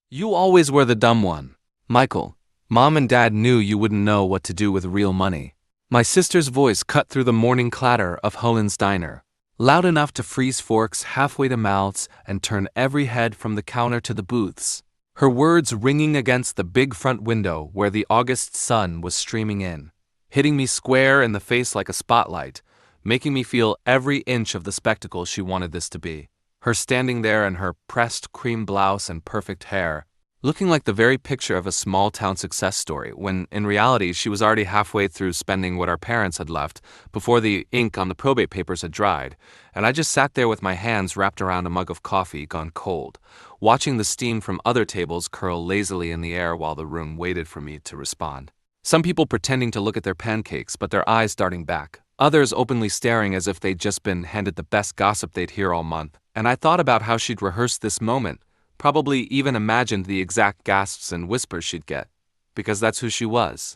You always were the dumb one. Michael, Mom and Dad knew you wouldn't know what to do with real money. My sister's voice cut through the morning clatter of Helen's diner, loud enough to freeze forks halfway to mouths and turn every head from the counter to the booths. Her words ringing against the big front window where the August sun was streaming in, hitting me square in the face like a spotlight, making me feel every inch of the spectacle she wanted this to be. Her standing there in her pressed cream blouse and perfect hair, looking like the very picture of a small-town success story, when in reality she was already halfway through spending what our parents had left before the ink on the probate papers had dried, and I just sat there with my hands wrapped around a mug of coffee gone cold, watching the steam from other tables curl lazily in the air while the room waited for me to respond. Some people pretending to look at their pancakes, but their eyes darting back. Others openly staring as if they'd just been handed the best gossip they'd hear all month. And I thought about how she'd rehearsed this moment, probably even imagined the exact gasps and whispers she'd get, because that's who she was.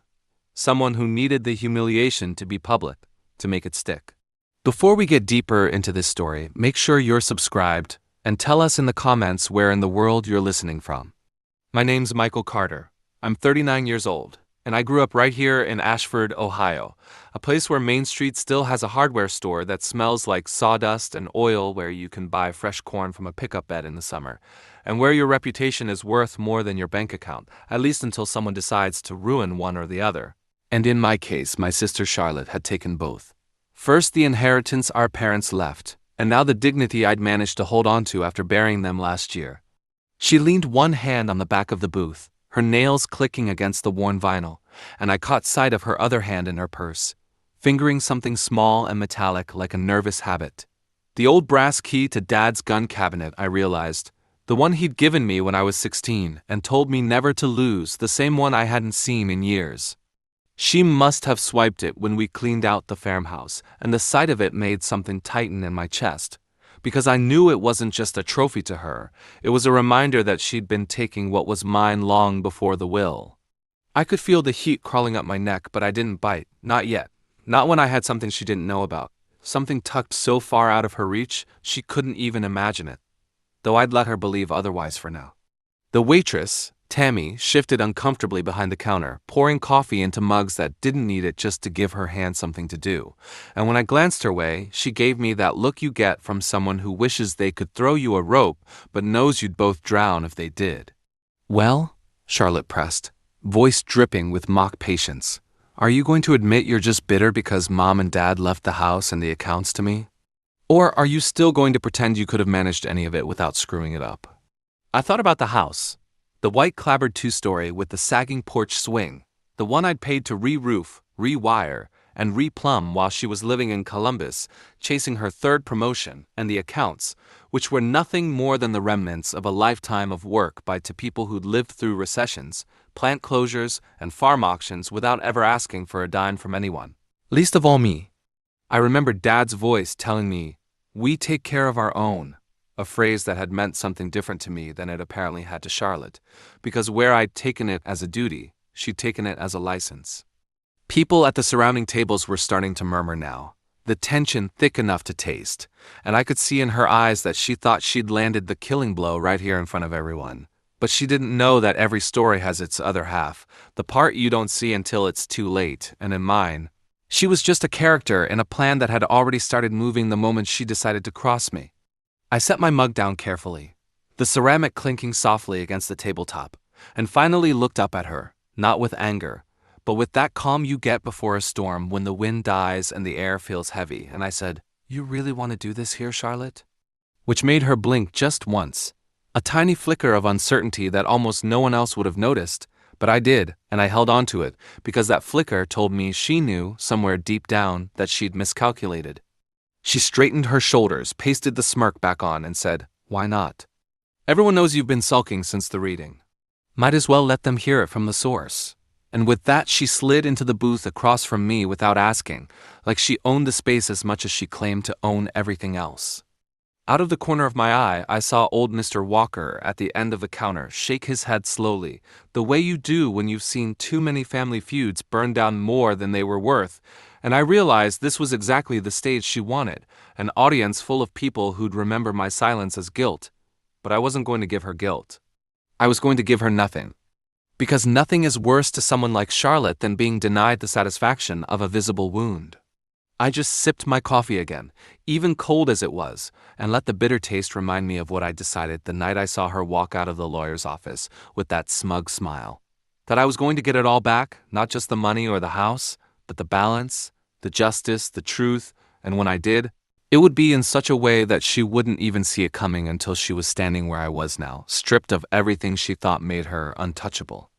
Someone who needed the humiliation to be public, to make it stick. Before we get deeper into this story, make sure you're subscribed, and tell us in the comments where in the world you're listening from. My name's Michael Carter. I'm 39 years old, and I grew up right here in Ashford, Ohio, a place where Main Street still has a hardware store that smells like sawdust and oil, where you can buy fresh corn from a pickup bed in the summer, and where your reputation is worth more than your bank account, at least until someone decides to ruin one or the other. And in my case, my sister Charlotte had taken both. First the inheritance our parents left, and now the dignity I'd managed to hold on to after burying them last year. She leaned one hand on the back of the booth, her nails clicking against the worn vinyl, and I caught sight of her other hand in her purse, fingering something small and metallic like a nervous habit. The old brass key to Dad's gun cabinet, I realized, the one he'd given me when I was 16 and told me never to lose, the same one I hadn't seen in years. She must have swiped it when we cleaned out the farmhouse, and the sight of it made something tighten in my chest, because I knew it wasn't just a trophy to her, it was a reminder that she'd been taking what was mine long before the will. I could feel the heat crawling up my neck, but I didn't bite, not yet. Not when I had something she didn't know about, something tucked so far out of her reach she couldn't even imagine it, though I'd let her believe otherwise for now. The waitress, Tammy, shifted uncomfortably behind the counter, pouring coffee into mugs that didn't need it just to give her hand something to do, and when I glanced her way, she gave me that look you get from someone who wishes they could throw you a rope but knows you'd both drown if they did. "Well?" Charlotte pressed, voice dripping with mock patience. "Are you going to admit you're just bitter because Mom and Dad left the house and the accounts to me? Or are you still going to pretend you could have managed any of it without screwing it up?" I thought about the house, the white clapboard two-story with the sagging porch swing, the one I'd paid to re-roof, rewire, and re-plumb while she was living in Columbus, chasing her third promotion, and the accounts, which were nothing more than the remnants of a lifetime of work by two people who'd lived through recessions, plant closures, and farm auctions without ever asking for a dime from anyone. Least of all me. I remember Dad's voice telling me, "We take care of our own," a phrase that had meant something different to me than it apparently had to Charlotte, because where I'd taken it as a duty, she'd taken it as a license. People at the surrounding tables were starting to murmur now, the tension thick enough to taste, and I could see in her eyes that she thought she'd landed the killing blow right here in front of everyone. But she didn't know that every story has its other half, the part you don't see until it's too late, and in mine, she was just a character in a plan that had already started moving the moment she decided to cross me. I set my mug down carefully, the ceramic clinking softly against the tabletop, and finally looked up at her, not with anger, but with that calm you get before a storm when the wind dies and the air feels heavy, and I said, "You really want to do this here, Charlotte?" Which made her blink just once. A tiny flicker of uncertainty that almost no one else would have noticed, but I did, and I held on to it, because that flicker told me she knew, somewhere deep down, that she'd miscalculated. She straightened her shoulders, pasted the smirk back on, and said, "Why not? Everyone knows you've been sulking since the reading. Might as well let them hear it from the source." And with that she slid into the booth across from me without asking, like she owned the space as much as she claimed to own everything else. Out of the corner of my eye, I saw old Mr. Walker at the end of the counter shake his head slowly, the way you do when you've seen too many family feuds burn down more than they were worth, and I realized this was exactly the stage she wanted, an audience full of people who'd remember my silence as guilt, but I wasn't going to give her guilt. I was going to give her nothing. Because nothing is worse to someone like Charlotte than being denied the satisfaction of a visible wound. I just sipped my coffee again, even cold as it was, and let the bitter taste remind me of what I decided the night I saw her walk out of the lawyer's office with that smug smile. That I was going to get it all back, not just the money or the house, but the balance, the justice, the truth, and when I did, it would be in such a way that she wouldn't even see it coming until she was standing where I was now, stripped of everything she thought made her untouchable.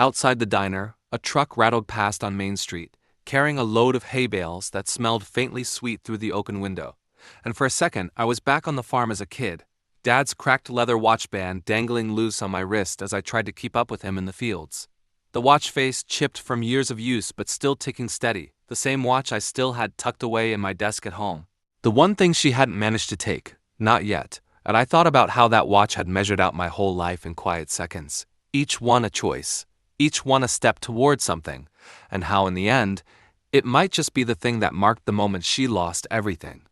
Outside the diner, a truck rattled past on Main Street, carrying a load of hay bales that smelled faintly sweet through the open window. And for a second, I was back on the farm as a kid, Dad's cracked leather watch band dangling loose on my wrist as I tried to keep up with him in the fields. The watch face chipped from years of use but still ticking steady, the same watch I still had tucked away in my desk at home. The one thing she hadn't managed to take, not yet, and I thought about how that watch had measured out my whole life in quiet seconds, each one a choice, each one a step towards something, and how in the end, it might just be the thing that marked the moment she lost everything.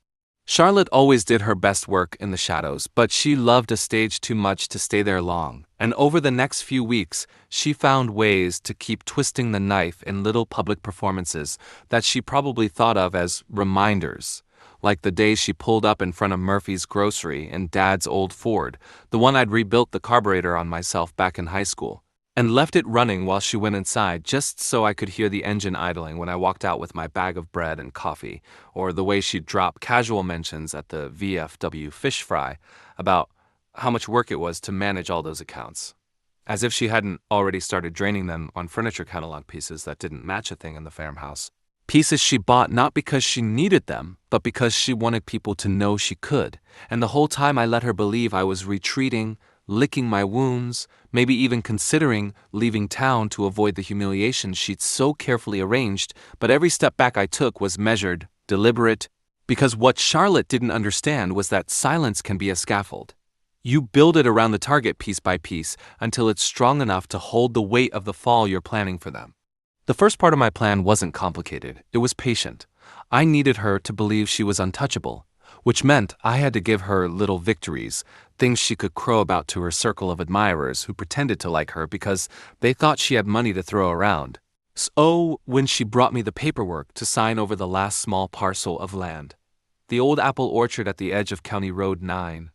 Charlotte always did her best work in the shadows, but she loved a stage too much to stay there long, and over the next few weeks, she found ways to keep twisting the knife in little public performances that she probably thought of as reminders, like the day she pulled up in front of Murphy's Grocery in Dad's old Ford, the one I'd rebuilt the carburetor on myself back in high school, and left it running while she went inside just so I could hear the engine idling when I walked out with my bag of bread and coffee, or the way she'd drop casual mentions at the VFW fish fry about how much work it was to manage all those accounts, as if she hadn't already started draining them on furniture catalog pieces that didn't match a thing in the farmhouse. Pieces she bought not because she needed them, but because she wanted people to know she could, and the whole time I let her believe I was retreating, licking my wounds, maybe even considering leaving town to avoid the humiliation she'd so carefully arranged, but every step back I took was measured, deliberate, because what Charlotte didn't understand was that silence can be a scaffold. You build it around the target piece by piece until it's strong enough to hold the weight of the fall you're planning for them. The first part of my plan wasn't complicated, it was patient. I needed her to believe she was untouchable, which meant I had to give her little victories, things she could crow about to her circle of admirers who pretended to like her because they thought she had money to throw around. So when she brought me the paperwork to sign over the last small parcel of land, the old apple orchard at the edge of County Road 9,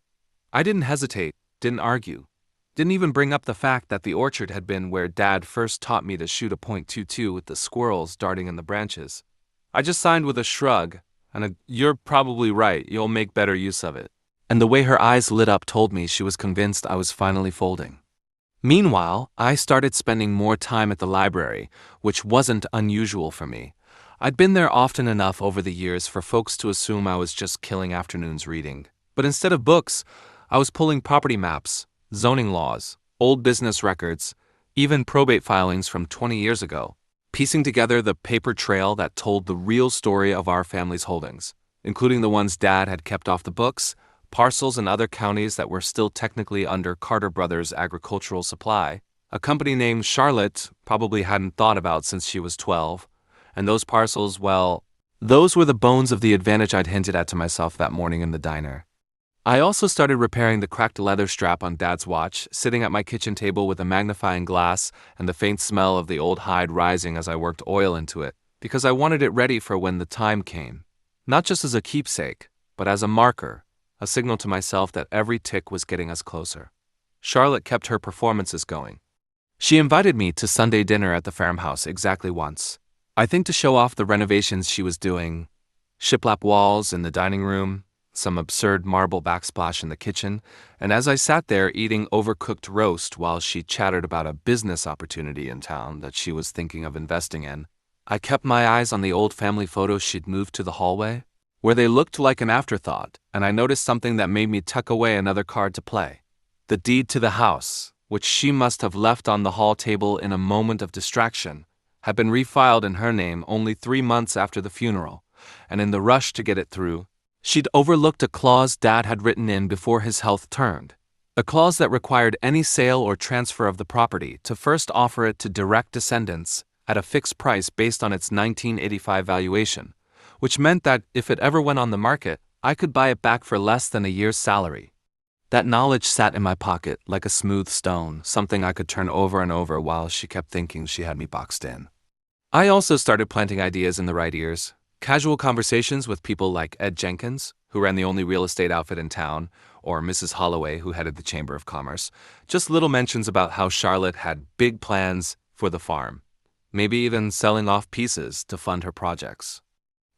I didn't hesitate, didn't argue. Didn't even bring up the fact that the orchard had been where Dad first taught me to shoot a .22 with the squirrels darting in the branches. I just signed with a shrug, and a "you're probably right, you'll make better use of it." And the way her eyes lit up told me she was convinced I was finally folding. Meanwhile, I started spending more time at the library, which wasn't unusual for me. I'd been there often enough over the years for folks to assume I was just killing afternoons reading. But instead of books, I was pulling property maps, zoning laws, old business records, even probate filings from 20 years ago, piecing together the paper trail that told the real story of our family's holdings, including the ones Dad had kept off the books, parcels in other counties that were still technically under Carter Brothers Agricultural Supply, a company named Charlotte probably hadn't thought about since she was 12, and those parcels, well, those were the bones of the advantage I'd hinted at to myself that morning in the diner. I also started repairing the cracked leather strap on Dad's watch, sitting at my kitchen table with a magnifying glass and the faint smell of the old hide rising as I worked oil into it, because I wanted it ready for when the time came. Not just as a keepsake, but as a marker, a signal to myself that every tick was getting us closer. Charlotte kept her performances going. She invited me to Sunday dinner at the farmhouse exactly once. I think to show off the renovations she was doing, shiplap walls in the dining room, some absurd marble backsplash in the kitchen, and as I sat there eating overcooked roast while she chattered about a business opportunity in town that she was thinking of investing in, I kept my eyes on the old family photos she'd moved to the hallway, where they looked like an afterthought, and I noticed something that made me tuck away another card to play. The deed to the house, which she must have left on the hall table in a moment of distraction, had been refiled in her name only 3 months after the funeral, and in the rush to get it through, she'd overlooked a clause Dad had written in before his health turned, a clause that required any sale or transfer of the property to first offer it to direct descendants at a fixed price based on its 1985 valuation, which meant that if it ever went on the market, I could buy it back for less than a year's salary. That knowledge sat in my pocket like a smooth stone, something I could turn over and over while she kept thinking she had me boxed in. I also started planting ideas in the right ears. Casual conversations with people like Ed Jenkins, who ran the only real estate outfit in town, or Mrs. Holloway, who headed the Chamber of Commerce. Just little mentions about how Charlotte had big plans for the farm, maybe even selling off pieces to fund her projects.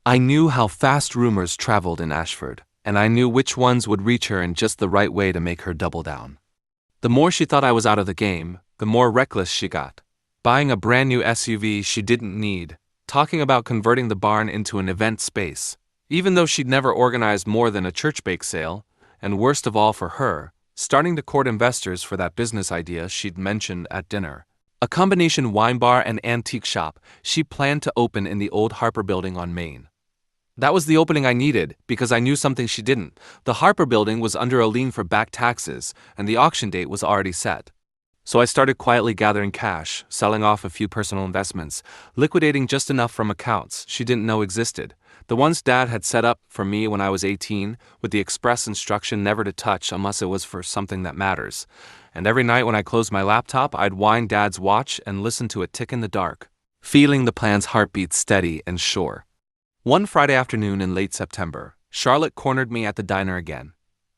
I knew how fast rumors traveled in Ashford, and I knew which ones would reach her in just the right way to make her double down. The more she thought I was out of the game, the more reckless she got. Buying a brand new SUV she didn't need, talking about converting the barn into an event space, even though she'd never organized more than a church bake sale, and worst of all for her, starting to court investors for that business idea she'd mentioned at dinner. A combination wine bar and antique shop she planned to open in the old Harper Building on Main. That was the opening I needed, because I knew something she didn't. The Harper Building was under a lien for back taxes, and the auction date was already set. So I started quietly gathering cash, selling off a few personal investments, liquidating just enough from accounts she didn't know existed, the ones Dad had set up for me when I was 18, with the express instruction never to touch unless it was for something that matters. And every night when I closed my laptop, I'd wind Dad's watch and listen to it tick in the dark, feeling the plan's heartbeat steady and sure. One Friday afternoon in late September, Charlotte cornered me at the diner again.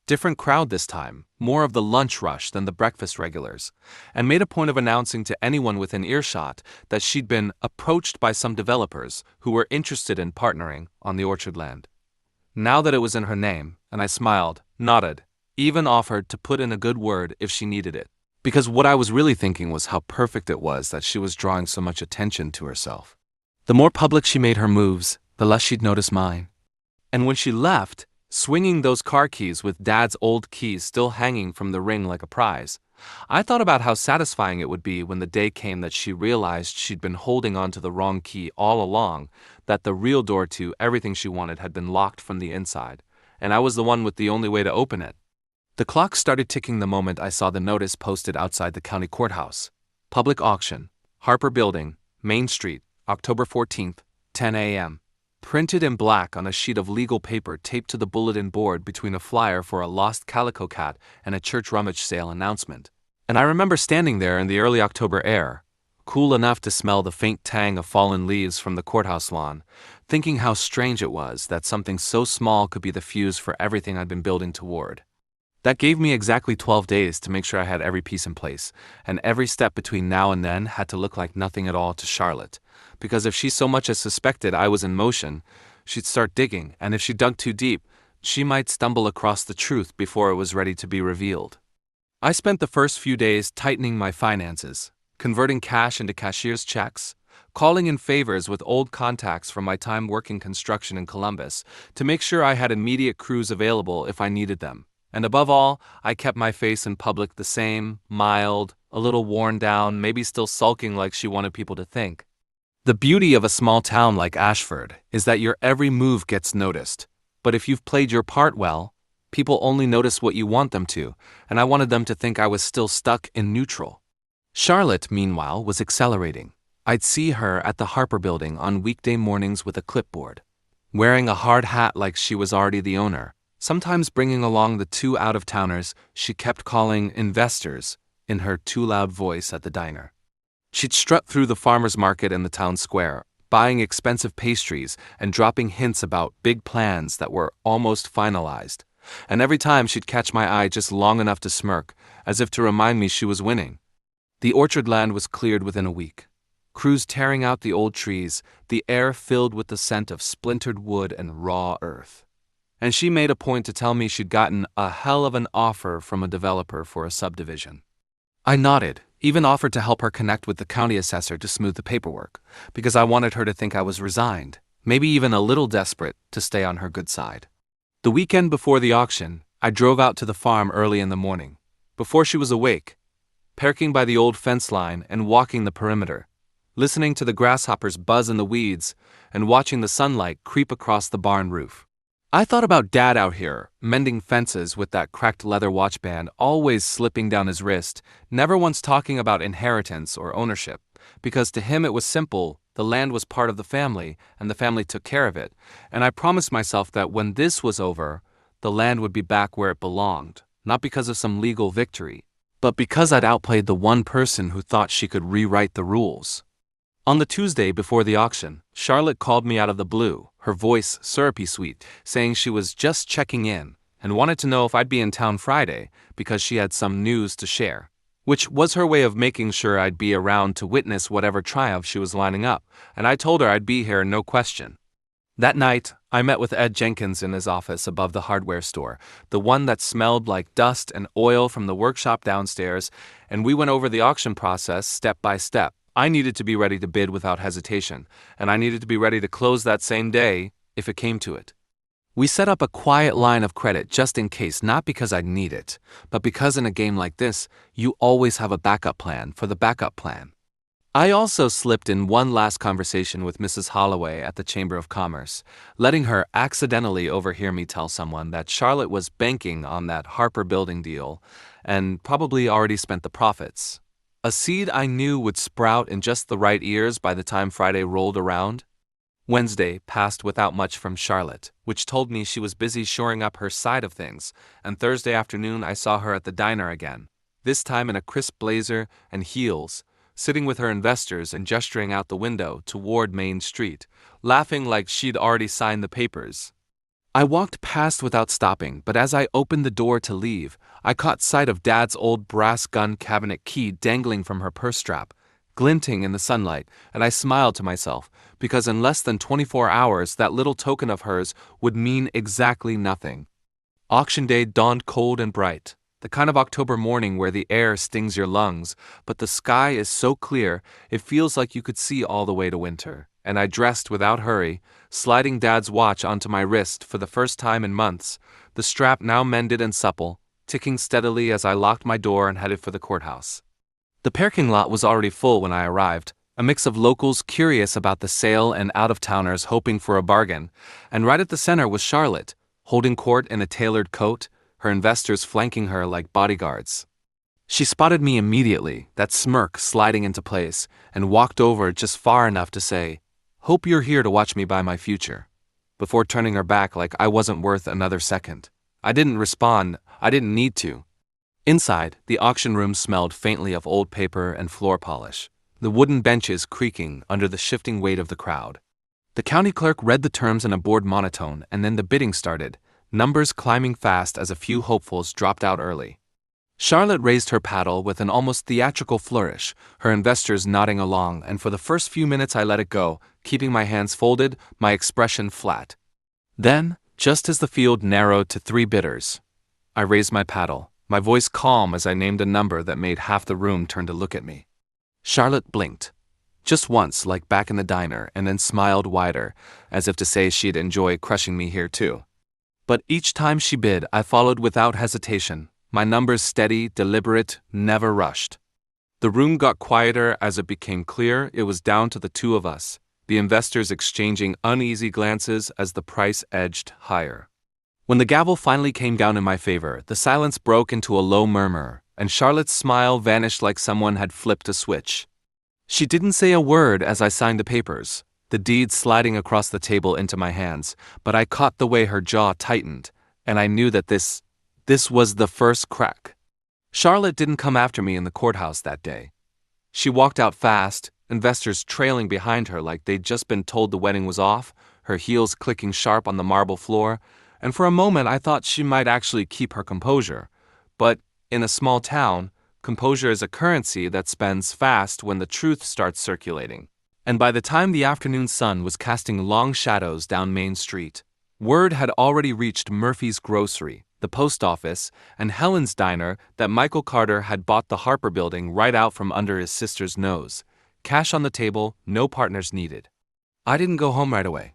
Different crowd this time, more of the lunch rush than the breakfast regulars, and made a point of announcing to anyone within earshot that she'd been approached by some developers who were interested in partnering on the orchard land. Now that it was in her name, and I smiled, nodded, even offered to put in a good word if she needed it. Because what I was really thinking was how perfect it was that she was drawing so much attention to herself. The more public she made her moves, the less she'd notice mine. And when she left, swinging those car keys with Dad's old keys still hanging from the ring like a prize, I thought about how satisfying it would be when the day came that she realized she'd been holding on to the wrong key all along, that the real door to everything she wanted had been locked from the inside, and I was the one with the only way to open it. The clock started ticking the moment I saw the notice posted outside the county courthouse. Public auction, Harper Building, Main Street, October 14th, 10 a.m. Printed in black on a sheet of legal paper taped to the bulletin board between a flyer for a lost calico cat and a church rummage sale announcement. And I remember standing there in the early October air, cool enough to smell the faint tang of fallen leaves from the courthouse lawn, thinking how strange it was that something so small could be the fuse for everything I'd been building toward. That gave me exactly 12 days to make sure I had every piece in place, and every step between now and then had to look like nothing at all to Charlotte, because if she so much as suspected I was in motion, she'd start digging, and if she dug too deep, she might stumble across the truth before it was ready to be revealed. I spent the first few days tightening my finances, converting cash into cashier's checks, calling in favors with old contacts from my time working construction in Columbus to make sure I had immediate crews available if I needed them. And above all, I kept my face in public the same, mild, a little worn down, maybe still sulking like she wanted people to think. The beauty of a small town like Ashford is that your every move gets noticed. But if you've played your part well, people only notice what you want them to, and I wanted them to think I was still stuck in neutral. Charlotte, meanwhile, was accelerating. I'd see her at the Harper Building on weekday mornings with a clipboard, wearing a hard hat like she was already the owner, sometimes bringing along the two out-of-towners she kept calling investors in her too-loud voice at the diner. She'd strut through the farmer's market in the town square, buying expensive pastries and dropping hints about big plans that were almost finalized, and every time she'd catch my eye just long enough to smirk, as if to remind me she was winning. The orchard land was cleared within a week. Crews tearing out the old trees, the air filled with the scent of splintered wood and raw earth. And she made a point to tell me she'd gotten a hell of an offer from a developer for a subdivision. I nodded, even offered to help her connect with the county assessor to smooth the paperwork, because I wanted her to think I was resigned, maybe even a little desperate to stay on her good side. The weekend before the auction, I drove out to the farm early in the morning, before she was awake, parking by the old fence line and walking the perimeter, listening to the grasshoppers buzz in the weeds and watching the sunlight creep across the barn roof. I thought about Dad out here, mending fences with that cracked leather watch band always slipping down his wrist, never once talking about inheritance or ownership, because to him it was simple, the land was part of the family, and the family took care of it, and I promised myself that when this was over, the land would be back where it belonged, not because of some legal victory, but because I'd outplayed the one person who thought she could rewrite the rules. On the Tuesday before the auction, Charlotte called me out of the blue, her voice syrupy sweet, saying she was just checking in and wanted to know if I'd be in town Friday because she had some news to share, which was her way of making sure I'd be around to witness whatever triumph she was lining up, and I told her I'd be here no question. That night, I met with Ed Jenkins in his office above the hardware store, the one that smelled like dust and oil from the workshop downstairs, and we went over the auction process step by step. I needed to be ready to bid without hesitation, and I needed to be ready to close that same day if it came to it. We set up a quiet line of credit just in case, not because I'd need it, but because in a game like this, you always have a backup plan for the backup plan. I also slipped in one last conversation with Mrs. Holloway at the Chamber of Commerce, letting her accidentally overhear me tell someone that Charlotte was banking on that Harper Building deal and probably already spent the profits. A seed I knew would sprout in just the right ears by the time Friday rolled around. Wednesday passed without much from Charlotte, which told me she was busy shoring up her side of things, and Thursday afternoon I saw her at the diner again, this time in a crisp blazer and heels, sitting with her investors and gesturing out the window toward Main Street, laughing like she'd already signed the papers. I walked past without stopping, but as I opened the door to leave, I caught sight of Dad's old brass gun cabinet key dangling from her purse strap, glinting in the sunlight, and I smiled to myself, because in less than 24 hours that little token of hers would mean exactly nothing. Auction day dawned cold and bright, the kind of October morning where the air stings your lungs, but the sky is so clear it feels like you could see all the way to winter, and I dressed without hurry, sliding Dad's watch onto my wrist for the first time in months, the strap now mended and supple, ticking steadily as I locked my door and headed for the courthouse. The parking lot was already full when I arrived, a mix of locals curious about the sale and out-of-towners hoping for a bargain, and right at the center was Charlotte, holding court in a tailored coat, her investors flanking her like bodyguards. She spotted me immediately, that smirk sliding into place, and walked over just far enough to say, "Hope you're here to watch me buy my future," before turning her back like I wasn't worth another second. I didn't respond, I didn't need to. Inside, the auction room smelled faintly of old paper and floor polish, the wooden benches creaking under the shifting weight of the crowd. The county clerk read the terms in a bored monotone, and then the bidding started, numbers climbing fast as a few hopefuls dropped out early. Charlotte raised her paddle with an almost theatrical flourish, her investors nodding along, and for the first few minutes I let it go, keeping my hands folded, my expression flat. Then, just as the field narrowed to 3 bidders, I raised my paddle, my voice calm as I named a number that made half the room turn to look at me. Charlotte blinked, just once like back in the diner, and then smiled wider, as if to say she'd enjoy crushing me here too. But each time she bid, I followed without hesitation, my numbers steady, deliberate, never rushed. The room got quieter as it became clear it was down to the 2 of us, the investors exchanging uneasy glances as the price edged higher. When the gavel finally came down in my favor, the silence broke into a low murmur, and Charlotte's smile vanished like someone had flipped a switch. She didn't say a word as I signed the papers, the deed sliding across the table into my hands, but I caught the way her jaw tightened, and I knew that this was the first crack. Charlotte didn't come after me in the courthouse that day. She walked out fast, investors trailing behind her like they'd just been told the wedding was off, her heels clicking sharp on the marble floor, and for a moment I thought she might actually keep her composure. But in a small town, composure is a currency that spends fast when the truth starts circulating. And by the time the afternoon sun was casting long shadows down Main Street, word had already reached Murphy's Grocery, the post office, and Helen's Diner that Michael Carter had bought the Harper Building right out from under his sister's nose. Cash on the table, no partners needed. I didn't go home right away.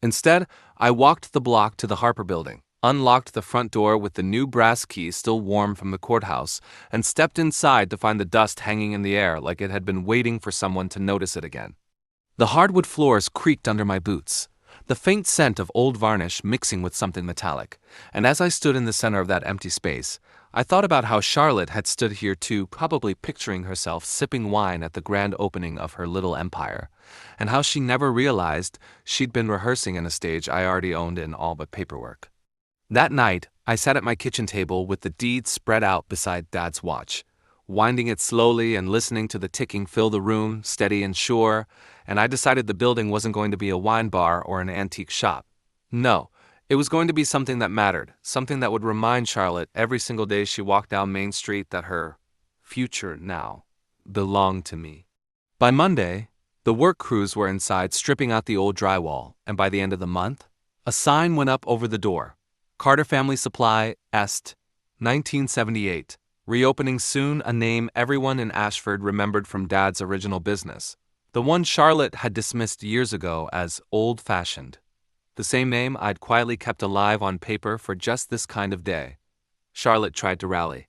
Instead, I walked the block to the Harper Building, unlocked the front door with the new brass key still warm from the courthouse, and stepped inside to find the dust hanging in the air like it had been waiting for someone to notice it again. The hardwood floors creaked under my boots, the faint scent of old varnish mixing with something metallic, and as I stood in the center of that empty space, I thought about how Charlotte had stood here too, probably picturing herself sipping wine at the grand opening of her little empire, and how she never realized she'd been rehearsing in a stage I already owned in all but paperwork. That night, I sat at my kitchen table with the deed spread out beside Dad's watch, winding it slowly and listening to the ticking fill the room, steady and sure, and I decided the building wasn't going to be a wine bar or an antique shop. No, it was going to be something that mattered, something that would remind Charlotte every single day she walked down Main Street that her future now belonged to me. By Monday, the work crews were inside stripping out the old drywall, and by the end of the month, a sign went up over the door. Carter Family Supply, Est, 1978. Reopening soon, a name everyone in Ashford remembered from Dad's original business. The one Charlotte had dismissed years ago as old-fashioned. The same name I'd quietly kept alive on paper for just this kind of day. Charlotte tried to rally.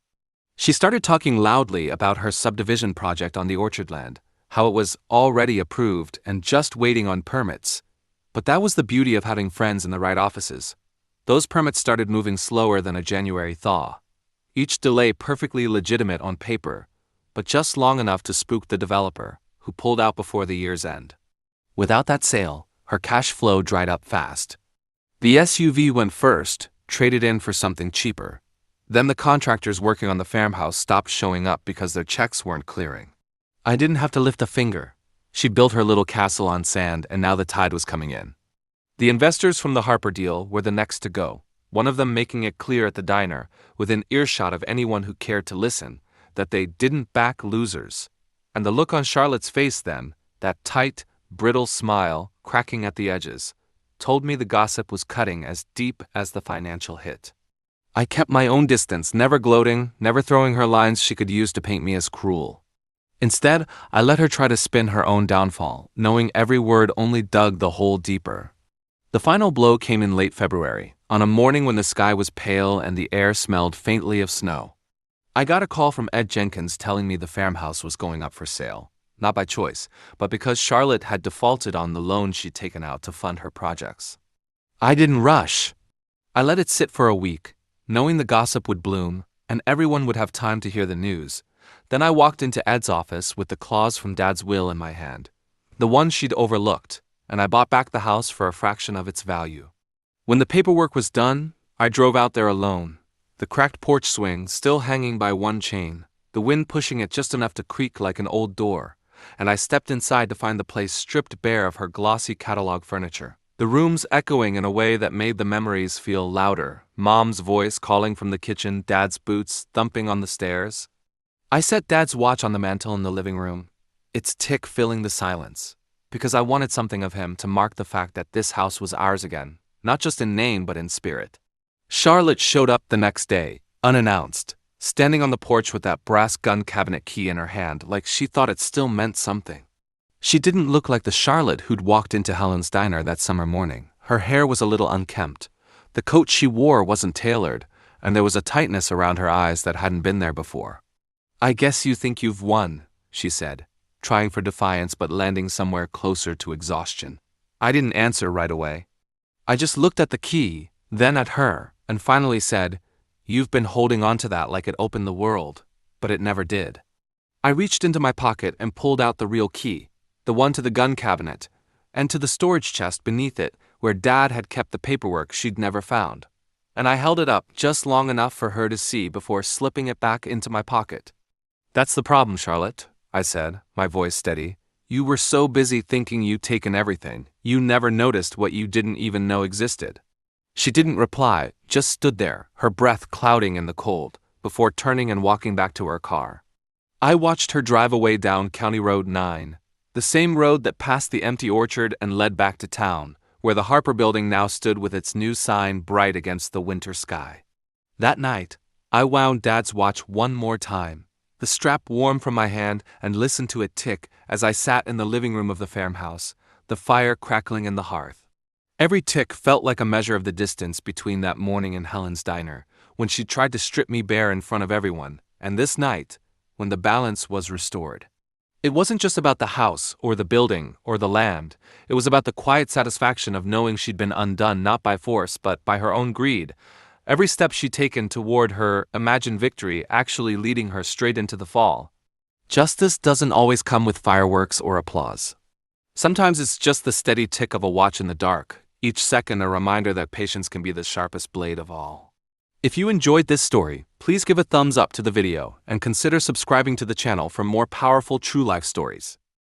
She started talking loudly about her subdivision project on the orchard land, how it was already approved and just waiting on permits. But that was the beauty of having friends in the right offices. Those permits started moving slower than a January thaw. Each delay perfectly legitimate on paper, but just long enough to spook the developer, who pulled out before the year's end. Without that sale, her cash flow dried up fast. The SUV went first, traded in for something cheaper. Then the contractors working on the farmhouse stopped showing up because their checks weren't clearing. I didn't have to lift a finger. She built her little castle on sand, and now the tide was coming in. The investors from the Harper deal were the next to go, one of them making it clear at the diner, within earshot of anyone who cared to listen, that they didn't back losers. And the look on Charlotte's face then, that tight, brittle smile cracking at the edges, told me the gossip was cutting as deep as the financial hit. I kept my own distance, never gloating, never throwing her lines she could use to paint me as cruel. Instead, I let her try to spin her own downfall, knowing every word only dug the hole deeper. The final blow came in late February, on a morning when the sky was pale and the air smelled faintly of snow. I got a call from Ed Jenkins telling me the farmhouse was going up for sale, not by choice, but because Charlotte had defaulted on the loan she'd taken out to fund her projects. I didn't rush. I let it sit for a week, knowing the gossip would bloom and everyone would have time to hear the news. Then I walked into Ed's office with the clause from Dad's will in my hand, the one she'd overlooked, and I bought back the house for a fraction of its value. When the paperwork was done, I drove out there alone, the cracked porch swing still hanging by one chain, the wind pushing it just enough to creak like an old door, and I stepped inside to find the place stripped bare of her glossy catalog furniture. The rooms echoing in a way that made the memories feel louder, Mom's voice calling from the kitchen, Dad's boots thumping on the stairs. I set Dad's watch on the mantel in the living room, its tick filling the silence, because I wanted something of him to mark the fact that this house was ours again, not just in name but in spirit. Charlotte showed up the next day, unannounced, standing on the porch with that brass gun cabinet key in her hand like she thought it still meant something. She didn't look like the Charlotte who'd walked into Helen's diner that summer morning. Her hair was a little unkempt. The coat she wore wasn't tailored, and there was a tightness around her eyes that hadn't been there before. "I guess you think you've won," she said, trying for defiance but landing somewhere closer to exhaustion. I didn't answer right away. I just looked at the key, then at her, and finally said, "You've been holding on to that like it opened the world, but it never did." I reached into my pocket and pulled out the real key, the one to the gun cabinet, and to the storage chest beneath it where Dad had kept the paperwork she'd never found. And I held it up just long enough for her to see before slipping it back into my pocket. "That's the problem, Charlotte," I said, my voice steady. "You were so busy thinking you'd taken everything, you never noticed what you didn't even know existed." She didn't reply, just stood there, her breath clouding in the cold, before turning and walking back to her car. I watched her drive away down County Road 9, the same road that passed the empty orchard and led back to town, where the Harper building now stood with its new sign bright against the winter sky. That night, I wound Dad's watch one more time, the strap warm from my hand, and listened to it tick as I sat in the living room of the farmhouse, the fire crackling in the hearth. Every tick felt like a measure of the distance between that morning in Helen's diner, when she tried to strip me bare in front of everyone, and this night, when the balance was restored. It wasn't just about the house, or the building, or the land. It was about the quiet satisfaction of knowing she'd been undone not by force, but by her own greed. Every step she'd taken toward her imagined victory actually leading her straight into the fall. Justice doesn't always come with fireworks or applause. Sometimes it's just the steady tick of a watch in the dark, each second a reminder that patience can be the sharpest blade of all. If you enjoyed this story, please give a thumbs up to the video and consider subscribing to the channel for more powerful true life stories.